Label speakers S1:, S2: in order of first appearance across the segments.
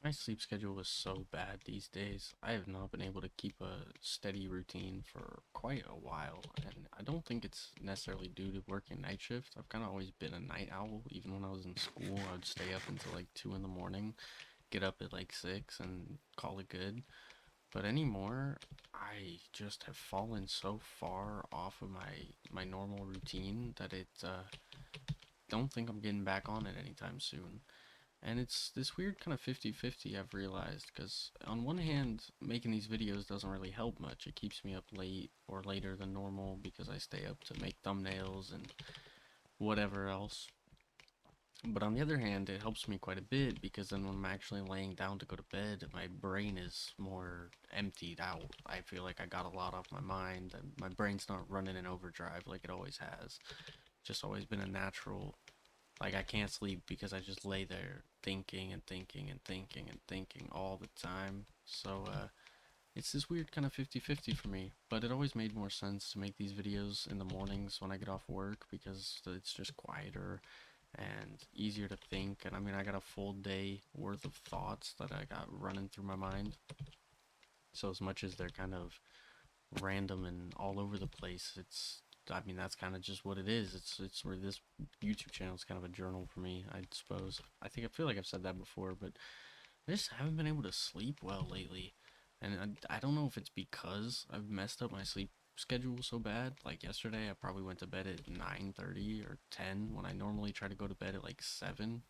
S1: My sleep schedule is so bad these days. I have not been able to keep a steady routine for quite a while, and I don't think it's necessarily due to working night shift. I've kind of always been a night owl. Even when I was in school, I would stay up until like 2 in the morning, get up at like 6 and call it good. But anymore, I just have fallen so far off of my normal routine that it don't think I'm getting back on it anytime soon. And it's this weird kind of 50-50 I've realized, because on one hand, making these videos doesn't really help much. It keeps me up late or later than normal because I stay up to make thumbnails and whatever else. But on the other hand, it helps me quite a bit because then when I'm actually laying down to go to bed, my brain is more emptied out. I feel like I got a lot off my mind, and my brain's not running in overdrive like it always has. Just always been a natural, like I can't sleep because I just lay there thinking and thinking and thinking and thinking all the time. So it's this weird kind of 50-50 for me, but it always made more sense to make these videos in the mornings when I get off work because it's just quieter and easier to think. And I mean, I got a full day worth of thoughts that I got running through my mind. So as much as they're kind of random and all over the place, I mean that's kind of just what it is. It's where this YouTube channel is kind of a journal for me, I suppose. I feel like I've said that before, but I just haven't been able to sleep well lately. And I don't know if it's because I've messed up my sleep schedule so bad. Like yesterday, I probably went to bed at 9:30 or 10 when I normally try to go to bed at like 7.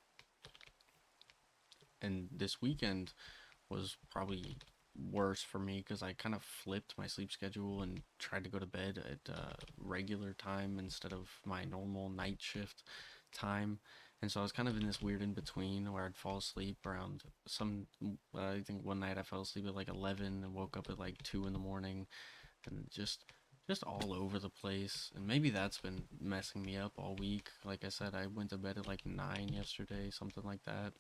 S1: And this weekend was probably worse for me because I kind of flipped my sleep schedule and tried to go to bed at regular time instead of my normal night shift time. And so I was kind of in this weird in between where I'd fall asleep around I think one night I fell asleep at like 11 and woke up at like 2 in the morning and just all over the place. And maybe that's been messing me up all week. Like I said, I went to bed at like 9 yesterday, something like that.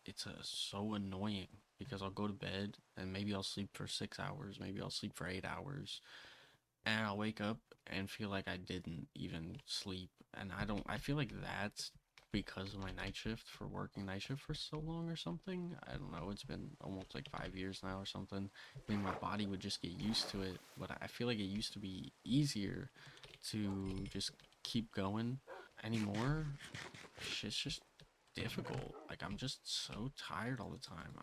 S1: It's so annoying because I'll go to bed and maybe I'll sleep for 6 hours, maybe I'll sleep for 8 hours, and I'll wake up and feel like I didn't even sleep. And I feel like that's because of my night shift for working night shift for so long or something. I don't know, it's been almost like 5 years now or something. I mean, my body would just get used to it, but I feel like it used to be easier to just keep going. Anymore, it's just difficult. Like I'm just so tired all the time.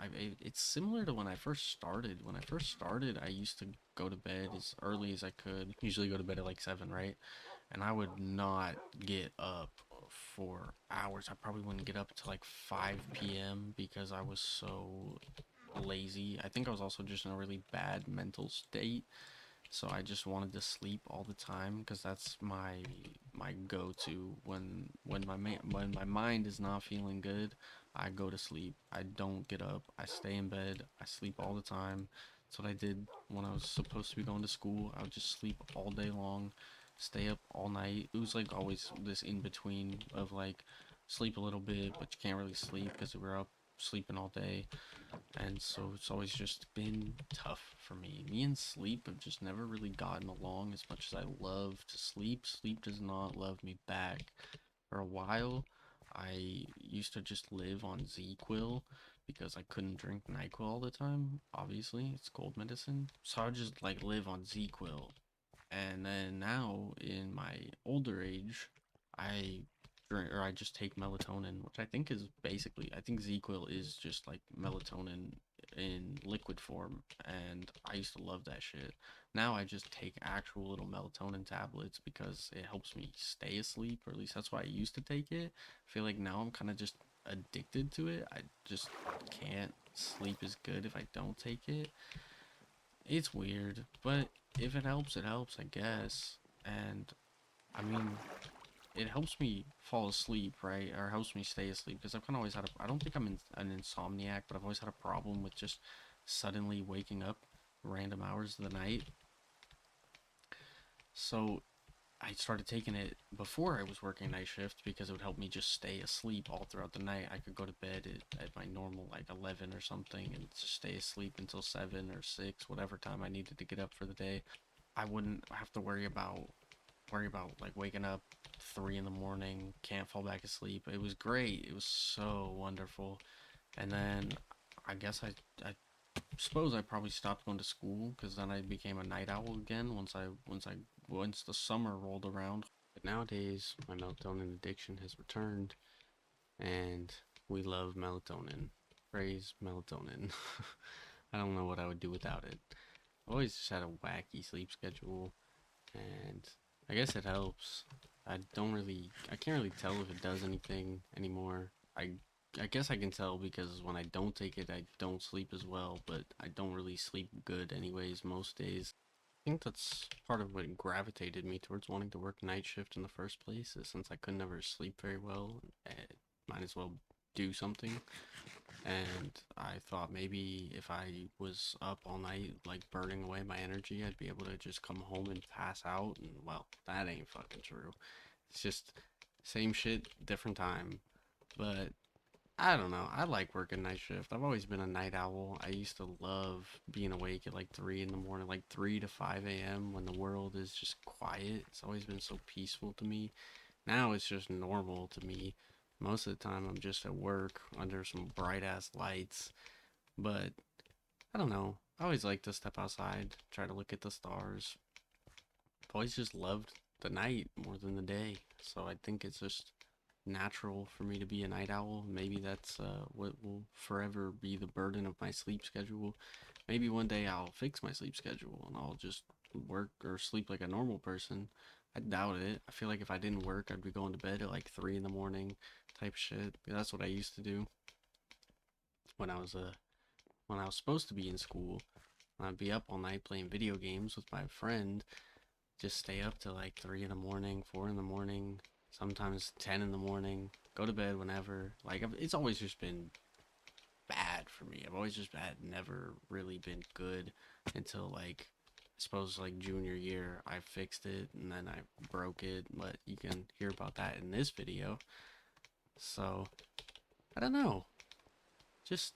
S1: It's similar to when I first started. When I first started, I used to go to bed as early as I could. Usually go to bed at like 7, right? And I would not get up for hours. I probably wouldn't get up until like 5 p.m. because I was so lazy. I think I was also just in a really bad mental state, so I just wanted to sleep all the time because that's my go-to when my mind is not feeling good. I go to sleep. I don't get up. I stay in bed. I sleep all the time. That's what I did when I was supposed to be going to school. I would just sleep all day long, stay up all night. It was like always this in between of like sleep a little bit, but you can't really sleep because we're up sleeping all day. And so it's always just been tough for me. Me and sleep have just never really gotten along as much as I love to sleep. Sleep does not love me back. For a while, I used to just live on Z-Quil because I couldn't drink NyQuil all the time. Obviously, it's cold medicine. So I would just like live on Z-Quil. And then now in my older age, I drink or I just take melatonin, which I think is basically I think ZQuil is just like melatonin in liquid form, and I used to love that shit. Now I just take actual little melatonin tablets because it helps me stay asleep, or at least that's why I used to take it. I feel like now I'm kind of just addicted to it. I just can't sleep as good if I don't take it. It's weird, but if it helps, I guess. And I mean, it helps me fall asleep, right? Or helps me stay asleep because I've kind of always had I don't think I'm an insomniac, but I've always had a problem with just suddenly waking up random hours of the night. So I started taking it before I was working night shift because it would help me just stay asleep all throughout the night. I could go to bed at my normal like 11 or something and just stay asleep until 7 or 6, whatever time I needed to get up for the day. I wouldn't have to worry about like waking up 3 in the morning, can't fall back asleep. It was great. It was so wonderful. And then I guess I suppose I probably stopped going to school because then I became a night owl again once the summer rolled around. But nowadays, my melatonin addiction has returned, and we love melatonin. Praise melatonin. I don't know what I would do without it. I've always just had a wacky sleep schedule, and I guess it helps. I can't really tell if it does anything anymore. I guess I can tell because when I don't take it, I don't sleep as well, but I don't really sleep good anyways most days. I think that's part of what gravitated me towards wanting to work night shift in the first place, is since I could never sleep very well, might as well do something. And I thought maybe if I was up all night, like burning away my energy, I'd be able to just come home and pass out. And well, that ain't fucking true. It's just same shit, different time. But I don't know. I like working night shift. I've always been a night owl. I used to love being awake at like 3 in the morning, like 3 to 5 a.m. when the world is just quiet. It's always been so peaceful to me. Now it's just normal to me. Most of the time I'm just at work under some bright ass lights. But I don't know. I always like to step outside, try to look at the stars. I've always just loved the night more than the day. So I think it's just natural for me to be a night owl. Maybe that's what will forever be the burden of my sleep schedule. Maybe one day I'll fix my sleep schedule and I'll just work or sleep like a normal person. I doubt it. I feel like if I didn't work, I'd be going to bed at like 3 in the morning type shit. That's what I used to do when I was supposed to be in school. I'd be up all night playing video games with my friend, just stay up till like 3 in the morning, 4 in the morning, sometimes 10 in the morning, go to bed whenever. Like, it's always just been bad for me. I've always just had never really been good until like, I suppose like junior year, I fixed it and then I broke it. But you can hear about that in this video. So, I don't know. Just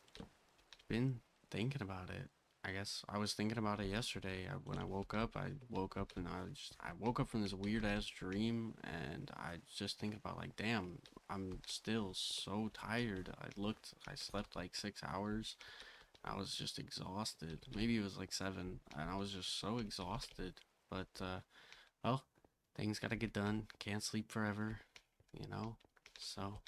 S1: been thinking about it. I guess I was thinking about it yesterday. When I woke up and I woke up from this weird ass dream, and I just thinking about like, damn, I'm still so tired. I slept like 6 hours. I was just exhausted. Maybe it was like seven, and I was just so exhausted. But well, things gotta get done. Can't sleep forever, you know. So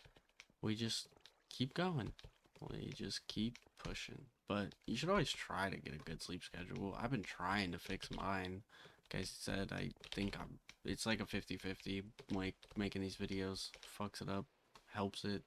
S1: we just keep going. We just keep pushing. But you should always try to get a good sleep schedule. I've been trying to fix mine. Like I said, I think it's like a 50-50. Like making these videos fucks it up, helps it.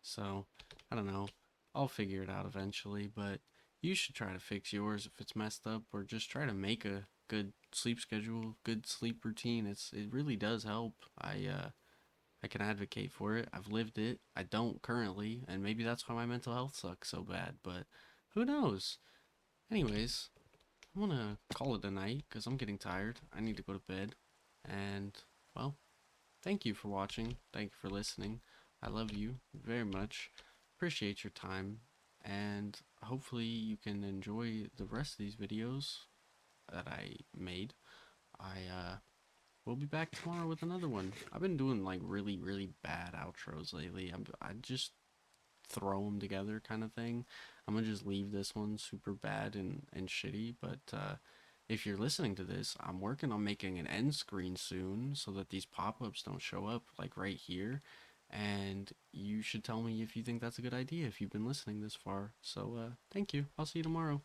S1: So, I don't know. I'll figure it out eventually, but you should try to fix yours if it's messed up, or just try to make a good sleep schedule, good sleep routine. It really does help. I can advocate for it. I've lived it. I don't currently, and maybe that's why my mental health sucks so bad, but who knows? Anyways, I'm gonna call it a night because I'm getting tired. I need to go to bed. And, well, thank you for watching. Thank you for listening. I love you very much. Appreciate your time. And hopefully you can enjoy the rest of these videos that I made. I We'll be back tomorrow with another one. I've been doing like really, really bad outros lately. I just throw them together kind of thing. I'm gonna just leave this one super bad and shitty. But if you're listening to this, I'm working on making an end screen soon so that these pop-ups don't show up like right here. And you should tell me if you think that's a good idea if you've been listening this far. So thank you. I'll see you tomorrow.